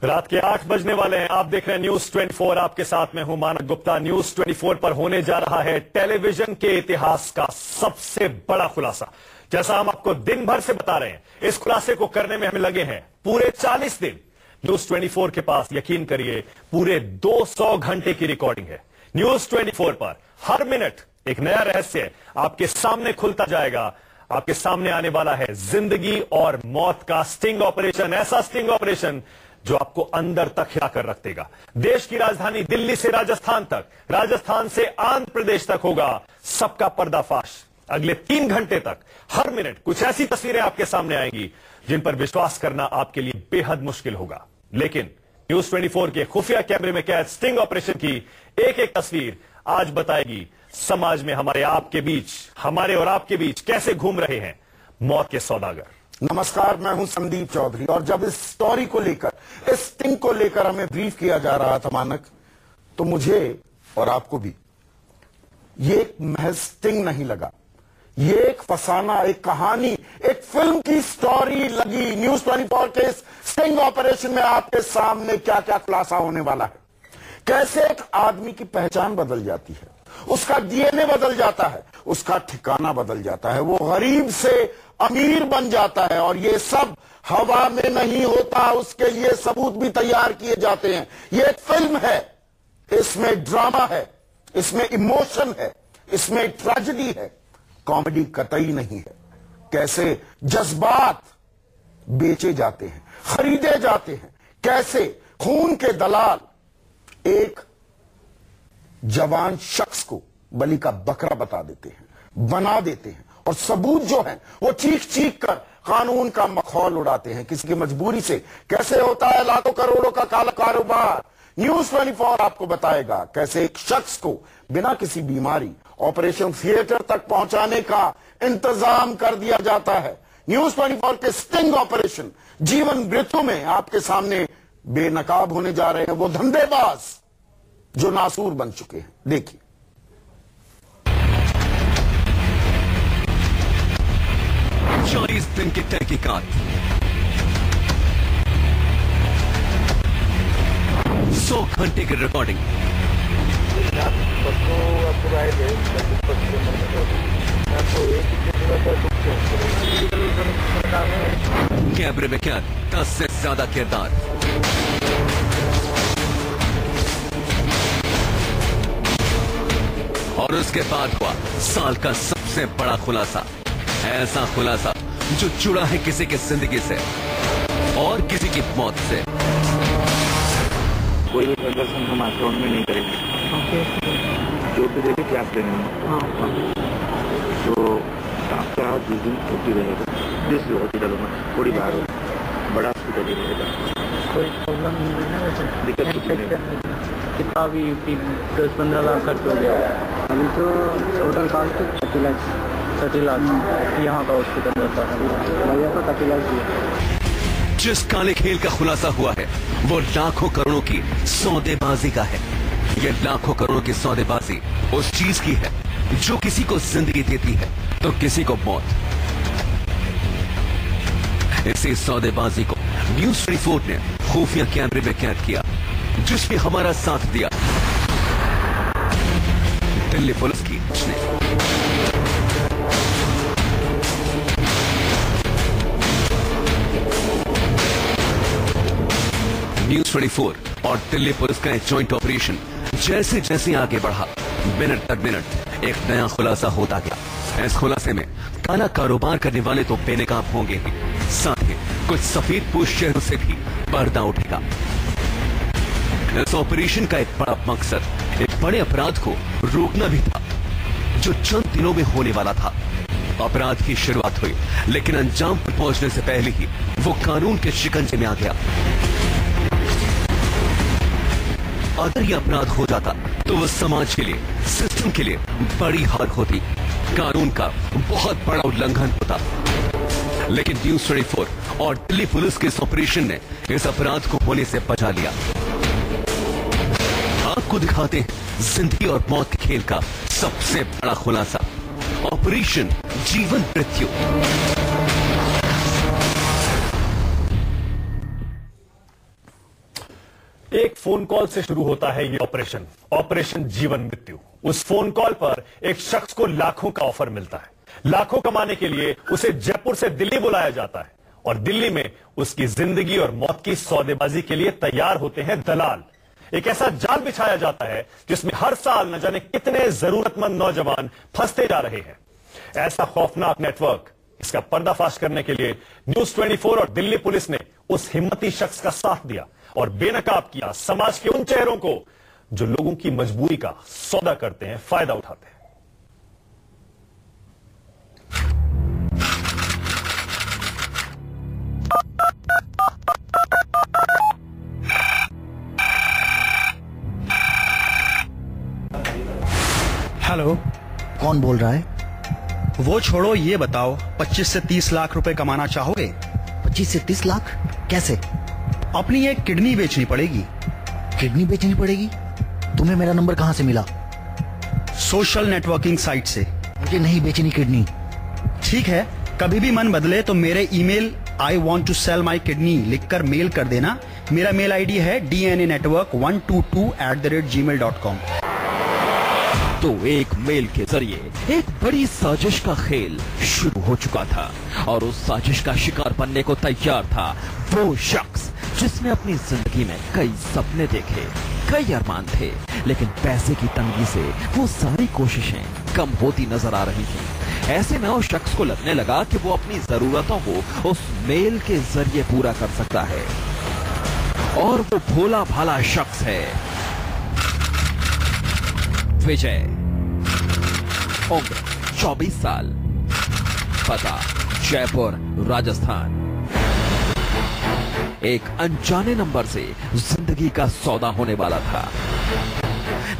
रात के 8 बजने वाले हैं। आप देख रहे हैं न्यूज 24। आपके साथ में हूं मानक गुप्ता। न्यूज 24 पर होने जा रहा है टेलीविजन के इतिहास का सबसे बड़ा खुलासा। जैसा हम आपको दिन भर से बता रहे हैं, इस खुलासे को करने में हमें लगे हैं पूरे 40 दिन। न्यूज 24 के पास, यकीन करिए, पूरे 200 घंटे की रिकॉर्डिंग है। न्यूज 24 पर हर मिनट एक नया रहस्य आपके सामने खुलता जाएगा। आपके सामने आने वाला है जिंदगी और मौत का स्टिंग ऑपरेशन, ऐसा स्टिंग ऑपरेशन जो आपको अंदर तक हिला कर रख देगा। देश की राजधानी दिल्ली से राजस्थान तक, राजस्थान से आंध्र प्रदेश तक होगा सबका पर्दाफाश। अगले 3 घंटे तक हर मिनट कुछ ऐसी तस्वीरें आपके सामने आएंगी जिन पर विश्वास करना आपके लिए बेहद मुश्किल होगा। लेकिन न्यूज 24 के खुफिया कैमरे में कैद स्टिंग ऑपरेशन की एक एक तस्वीर आज बताएगी समाज में हमारे आपके बीच, हमारे और आपके बीच कैसे घूम रहे हैं मौत के सौदागर। नमस्कार, मैं हूं संदीप चौधरी। और जब इस स्टोरी को लेकर, इस स्टिंग को लेकर हमें ब्रीफ किया जा रहा था मानक, तो मुझे और आपको भी ये एक महज स्टिंग नहीं लगा। ये एक फसाना, एक कहानी, एक फिल्म की स्टोरी लगी। न्यूज 24 के इस स्टिंग ऑपरेशन में आपके सामने क्या क्या खुलासा होने वाला है। कैसे एक आदमी की पहचान बदल जाती है, उसका डीएनए बदल जाता है, उसका ठिकाना बदल जाता है, वो गरीब से अमीर बन जाता है। और ये सब हवा में नहीं होता, उसके लिए सबूत भी तैयार किए जाते हैं। ये एक फिल्म है, इसमें ड्रामा है, इसमें इमोशन है, इसमें ट्रेजेडी है, कॉमेडी कतई नहीं है। कैसे जज्बात बेचे जाते हैं, खरीदे जाते हैं, कैसे खून के दलाल एक जवान शख्स को बलि का बकरा बता देते हैं, बना देते हैं। और सबूत जो है वो चीख चीख कर कानून का मखौल उड़ाते हैं। किसी की मजबूरी से कैसे होता है लाखों करोड़ों का काला कारोबार। न्यूज 24 आपको बताएगा कैसे एक शख्स को बिना किसी बीमारी ऑपरेशन थिएटर तक पहुंचाने का इंतजाम कर दिया जाता है। न्यूज 24 के स्टिंग ऑपरेशन जीवन मृत्यु में आपके सामने बेनकाब होने जा रहे हैं वो धंधेबाज जो नासूर बन चुके हैं। देखिए, 40 दिन की तहकीकात, 100 घंटे की रिकॉर्डिंग, कैमरे में कैद 10 से ज्यादा किरदार, और उसके बाद हुआ साल का सबसे बड़ा खुलासा। ऐसा खुलासा जो जुड़ा है किसी की जिंदगी से और किसी की मौत से। कोई भी प्रदर्शन हम अकाउंट में नहीं करेंगे। जो भी देखे क्या करेंगे। तो आपका जिस दिन छुट्टी रहेगा, जिस हॉस्पिटल में थोड़ी बाहर बड़ा हॉस्पिटल ही रहेगा, कोई प्रॉब्लम नहीं है वैसे। दिक्कत कुछ नहीं है। कितना भी 10-15 लाख खर्च हो गया। अभी तो टोटल कॉस्ट 30 लाख यहाँ का हॉस्पिटल रहता है। भैया को 30 लाख दिया। जिस काले खेल का खुलासा हुआ है वो लाखों करोड़ों की सौदेबाजी का है। ये लाखों करोड़ों की सौदेबाजी उस चीज की है जो किसी को जिंदगी देती है तो किसी को मौत। इसी सौदेबाजी को न्यूज 24 ने खुफिया कैमरे में कैद किया, जिसमें हमारा साथ दिया दिल्ली पुलिस की ने। न्यूज 24 और दिल्ली पुलिस का जॉइंट ऑपरेशन जैसे जैसे आगे बढ़ा, मिनट तक मिनट एक नया खुलासा होता गया। इस खुलासे में काला कारोबार करने वाले तो बेनकाब होंगे ही, साथ ही कुछ सफेद पोश शहरों से भी पर्दा उठेगा। इस ऑपरेशन का एक बड़ा मकसद एक बड़े अपराध को रोकना भी था जो चंद दिनों में होने वाला था। अपराध की शुरुआत हुई, लेकिन अंजाम पर पहुंचने से पहले ही वो कानून के शिकंजे में आ गया। अगर यह अपराध हो जाता तो वो समाज के लिए, सिस्टम के लिए बड़ी हार होती, कानून का बहुत बड़ा उल्लंघन होता। लेकिन न्यूज 24 और दिल्ली पुलिस के इस ऑपरेशन ने इस अपराध को होने से बचा लिया। आपको दिखाते हैं जिंदगी और मौत के खेल का सबसे बड़ा खुलासा, ऑपरेशन जीवन मृत्यु। फोन कॉल से शुरू होता है ये ऑपरेशन जीवन मृत्यु। उस फोन कॉल पर एक शख्स को लाखों का ऑफर मिलता है। लाखों कमाने के लिए उसे जयपुर से दिल्ली बुलाया जाता है और दिल्ली में उसकी जिंदगी और मौत की सौदेबाजी के लिए तैयार होते हैं दलाल। एक ऐसा जाल बिछाया जाता है जिसमें हर साल न जाने कितने जरूरतमंद नौजवान फंसते जा रहे हैं। ऐसा खौफनाक नेटवर्क, इसका पर्दाफाश करने के लिए न्यूज 24 और दिल्ली पुलिस ने उस हिम्मती शख्स का साथ दिया और बेनकाब किया समाज के उन चेहरों को जो लोगों की मजबूरी का सौदा करते हैं, फायदा उठाते हैं। हेलो, कौन बोल रहा है? वो छोड़ो, ये बताओ 25 से 30 लाख रुपए कमाना चाहोगे? 25 से 30 लाख कैसे? अपनी एक किडनी बेचनी पड़ेगी। किडनी बेचनी पड़ेगी? तुम्हें मेरा नंबर कहां से मिला? सोशल नेटवर्किंग साइट से। मुझे नहीं बेचनी किडनी। ठीक है, कभी भी मन बदले तो मेरे email I want to sell my kidney लिखकर मेल कर देना। मेरा मेल आईडी है dnanetwork122@gmail.com। तो एक मेल के जरिए एक बड़ी साजिश का खेल शुरू हो चुका था और उस साजिश का शिकार बनने को तैयार था वो शख्स जिसने अपनी जिंदगी में कई सपने देखे, कई अरमान थे, लेकिन पैसे की तंगी से वो सारी कोशिशें कम होती नजर आ रही थी। ऐसे में उस शख्स को लगने लगा कि वो अपनी जरूरतों को उस मेल के जरिए पूरा कर सकता है और वो भोला भाला शख्स है विजय। उम्र 24 साल, पता जयपुर राजस्थान। एक अनजाने नंबर से जिंदगी का सौदा होने वाला था।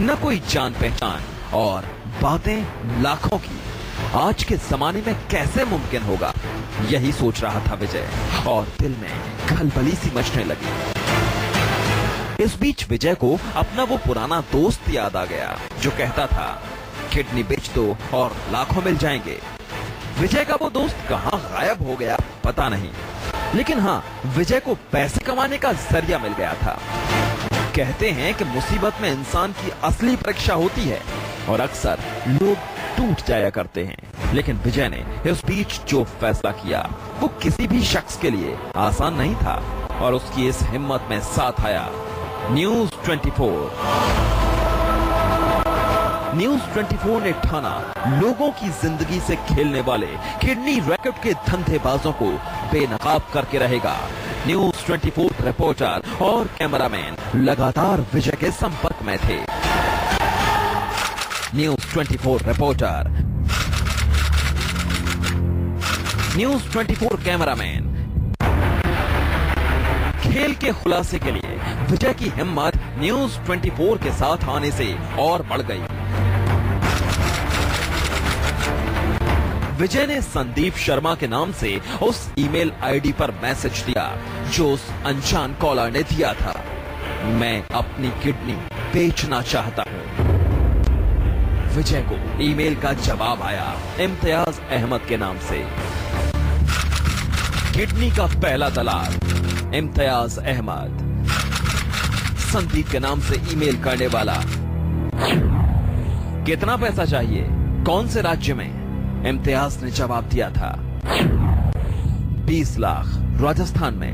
न कोई जान पहचान और बातें लाखों की। आज के जमाने में कैसे मुमकिन होगा, यही सोच रहा था विजय और दिल में खलबली सी मचने लगी। इस बीच विजय को अपना वो पुराना दोस्त याद आ गया जो कहता था किडनी बेच दो और लाखों मिल जाएंगे। विजय का वो दोस्त कहां गायब हो गया पता नहीं, लेकिन हाँ, विजय को पैसे कमाने का जरिया मिल गया था। कहते हैं कि मुसीबत में इंसान की असली परीक्षा होती है और अक्सर लोग टूट जाया करते हैं, लेकिन विजय ने इस बीच जो फैसला किया वो किसी भी शख्स के लिए आसान नहीं था और उसकी इस हिम्मत में साथ आया न्यूज 24। न्यूज 24 ने ठाना लोगों की जिंदगी से खेलने वाले किडनी रैकेट के धंधेबाजों को बेनकाब करके रहेगा। न्यूज 24 रिपोर्टर और कैमरामैन लगातार विजय के संपर्क में थे। News 24 reporter, news 24 cameraman. खेल के खुलासे के लिए विजय की हिम्मत न्यूज 24 के साथ आने से और बढ़ गई। विजय ने संदीप शर्मा के नाम से उस ईमेल आईडी पर मैसेज दिया जो उस अनजान कॉलर ने दिया था। मैं अपनी किडनी बेचना चाहता हूं। विजय को ईमेल का जवाब आया इम्तियाज अहमद के नाम से। किडनी का पहला दलाल इम्तियाज अहमद, संदीप के नाम से ईमेल करने वाला। कितना पैसा चाहिए, कौन से राज्य में? इम्तियाज ने जवाब दिया था 20 लाख राजस्थान में।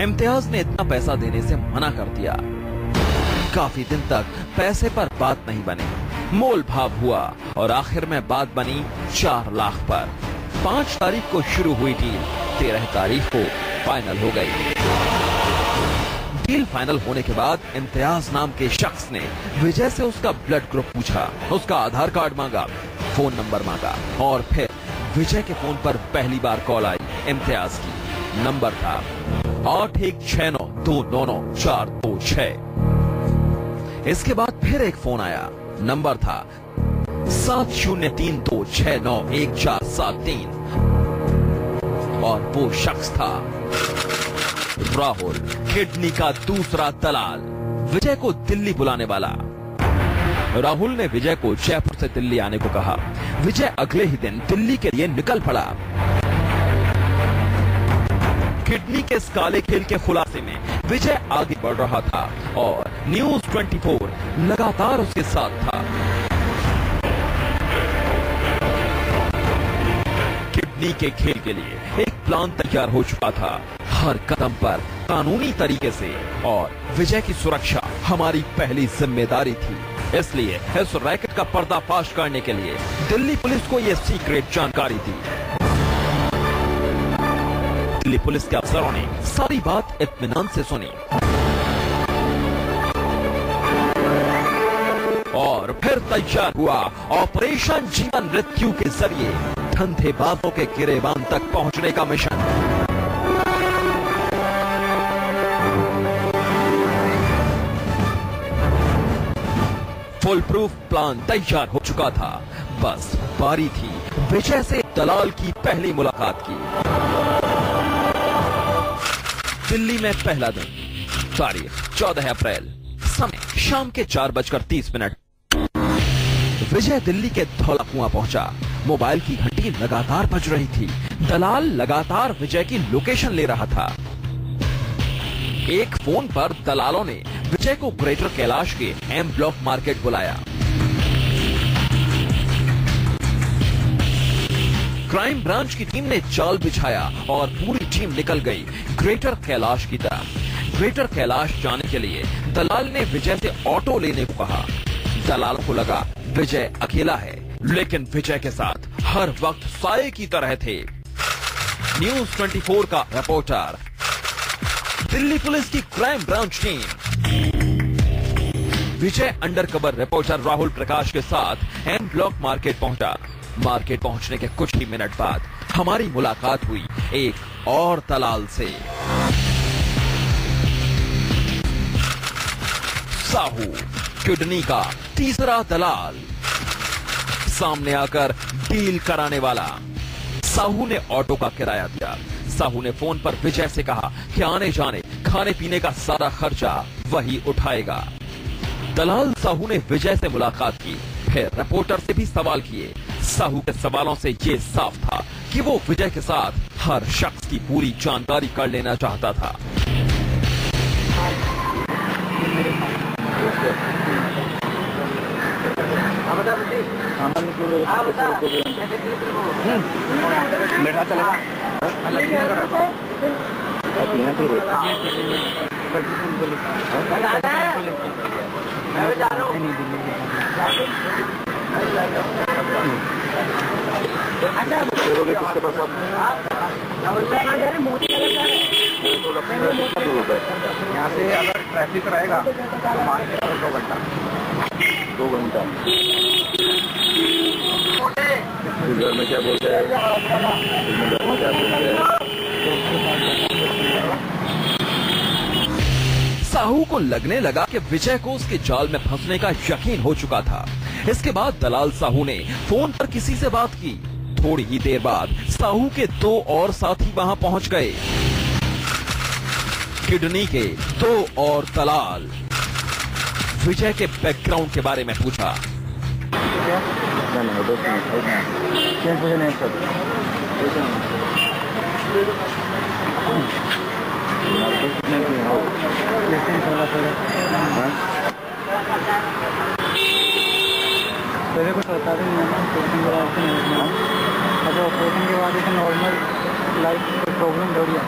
इम्तियाज ने इतना पैसा देने से मना कर दिया। काफी दिन तक पैसे पर बात नहीं बनी, मोल भाव हुआ और आखिर में बात बनी 4 लाख पर। 5 तारीख को शुरू हुई डील 13 तारीख को फाइनल हो गई। डील फाइनल होने के बाद इम्तियाज नाम के शख्स ने विजय से उसका ब्लड ग्रुप पूछा, उसका आधार कार्ड मांगा, फोन नंबर मांगा और फिर विजय के फोन पर पहली बार कॉल आई इम्तियाज की। नंबर था 8169299426। इसके बाद फिर एक फोन आया, नंबर था 7032691473 और वो शख्स था राहुल, किडनी का दूसरा दलाल, विजय को दिल्ली बुलाने वाला। राहुल ने विजय को जयपुर से दिल्ली आने को कहा। विजय अगले ही दिन दिल्ली के लिए निकल पड़ा। किडनी के इस काले खेल के खुलासे में विजय आगे बढ़ रहा था और न्यूज 24 लगातार उसके साथ था। किडनी के खेल के लिए एक प्लान तैयार हो चुका था, हर कदम पर कानूनी तरीके से, और विजय की सुरक्षा हमारी पहली जिम्मेदारी थी। इसलिए इस रैकेट का पर्दाफाश करने के लिए दिल्ली पुलिस को यह सीक्रेट जानकारी थी। दिल्ली पुलिस के अफसरों ने सारी बात इत्मीनान से सुनी और फिर तैयार हुआ ऑपरेशन जीवन मृत्यु के जरिए धंधेबाजों के गिरेबान तक पहुंचने का मिशन। फुल प्रूफ प्लान तैयार हो चुका था, बस बारी थी विजय से दलाल की पहली मुलाकात की। दिल्ली में पहला दिन, तारीख 14 अप्रैल, समय शाम के 4:30। विजय दिल्ली के धौला कुआं पहुंचा। मोबाइल की घंटी लगातार बज रही थी। दलाल लगातार विजय की लोकेशन ले रहा था। एक फोन पर दलालों ने विजय को ग्रेटर कैलाश के एम ब्लॉक मार्केट बुलाया। क्राइम ब्रांच की टीम ने जाल बिछाया और पूरी टीम निकल गई ग्रेटर कैलाश की तरफ। ग्रेटर कैलाश जाने के लिए दलाल ने विजय से ऑटो लेने को कहा। दलाल को लगा विजय अकेला है, लेकिन विजय के साथ हर वक्त साये की तरह थे न्यूज 24 का रिपोर्टर, दिल्ली पुलिस की क्राइम ब्रांच टीम। विजय अंडरकवर रिपोर्टर राहुल प्रकाश के साथ एम ब्लॉक मार्केट पहुंचा। मार्केट पहुंचने के कुछ ही मिनट बाद हमारी मुलाकात हुई एक और दलाल से। साहू, किडनी का तीसरा दलाल, सामने आकर डील कराने वाला। साहू ने ऑटो का किराया दिया। साहू ने फोन पर विजय से कहा कि आने जाने खाने पीने का सारा खर्चा वही उठाएगा। दलाल साहू ने विजय से मुलाकात की, फिर रिपोर्टर से भी सवाल किए। साहू के सवालों से ये साफ था कि वो विजय के साथ हर शख्स की पूरी जानकारी कर लेना चाहता था। बैठा चलेगा यहाँ से अगर ट्रैफिक रहेगा तो मान के 2 घंटा घर में क्या बोलते हैं, साहू को लगने लगा कि विजय को उसके जाल में फंसने का यकीन हो चुका था। इसके बाद दलाल साहू ने फोन पर किसी से बात की। थोड़ी ही देर बाद साहू के 2 और साथी वहां पहुंच गए। किडनी के 2 और दलाल। विजय के बैकग्राउंड के बारे में पूछा। पहले कुछ होता नहीं है ना, ऑपरेशन के बाद से नहीं है। अगर ऑपरेशन के बाद ऐसे नॉर्मल लाइफ प्रॉब्लम थोड़ी है।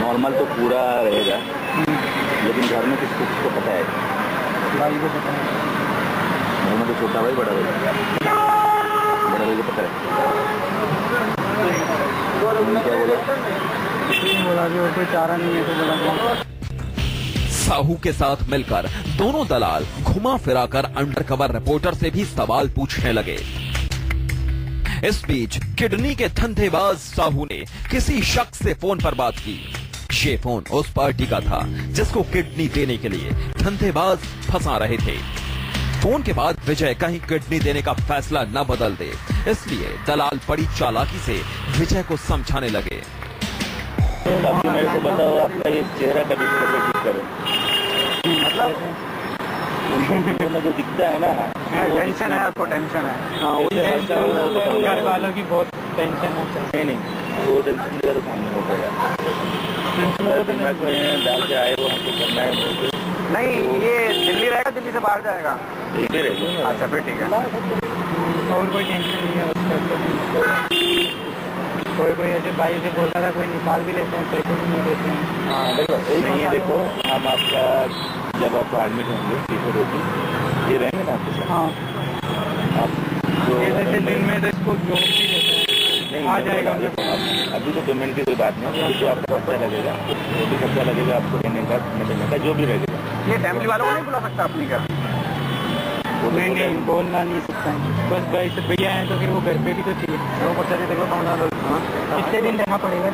नॉर्मल तो पूरा रहेगा, लेकिन घर में किसको पता है? भाई को पता है। घर में तो छोटा भाई बड़ा भाई को पता है। क्या बोला कि और कोई चारा नहीं है तो बोला। साहू के साथ मिलकर दोनों दलाल घुमा फिराकर अंडरकवर रिपोर्टर से भी सवाल पूछने लगे। इस बीच किडनी के धंधेबाज साहू ने किसी शख्स से फोन पर बात की। ये फोन उस पार्टी का था जिसको किडनी देने के लिए धंधेबाज फंसा रहे थे। फोन के बाद विजय कहीं किडनी देने का फैसला न बदल दे, इसलिए दलाल बड़ी चालाकी से विजय को समझाने लगे। मेरे को बताओ, आपका ये चेहरा कभी ठीक करो, मतलब जो दिखता है ना, टेंशन है आपको, टेंशन है। हाँ, घर वालों की बहुत टेंशन हो सकती नहीं वो टेंशन लिया तो सामने हो गया डाल के आए वो हमको करना है। नहीं ये दिल्ली रहेगा, दिल्ली से बाहर जाएगा? दिल्ली रहेगा। अच्छा फिर ठीक है। और कोई टेंशन नहीं है। कोई ऐसे भाई से बोलता था कोई निकाल भी लेते हैं, पैसे भी नहीं देते हैं। हाँ नहीं है, देखो हम आपका जब आप एडमिट होंगे टीचर होगी ये रहेंगे ना आपके साथ। हाँ आप जैसे दिन में तो इसको जॉब भी देते हैं, नहीं आ जाएगा। अभी तो पेमेंट की कोई बात नहीं, अभी तो आपका खर्चा लगेगा, जो भी खर्चा लगेगा आपको देने का जो भी रहेगा। ये फैमिली वालों को नहीं बुला सकता अपनी घर? नहीं बोलना नहीं सकता है, बस भाई से भैया हैं तो फिर वो घर पे भी तो चाहिए। दो बच्चे देखो कितने दिन रहना पड़ेगा?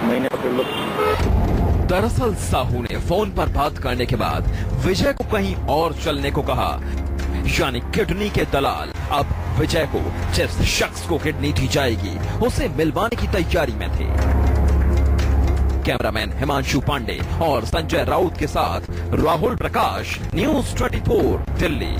महीने का फिर दरअसल साहू ने फोन पर बात करने के बाद विजय को कहीं और चलने को कहा, यानी किडनी के दलाल अब विजय को जिस शख्स को किडनी दी जाएगी उसे मिलवाने की तैयारी में थे। कैमरामैन हिमांशु पांडे और संजय राउत के साथ राहुल प्रकाश, न्यूज़ 24 दिल्ली।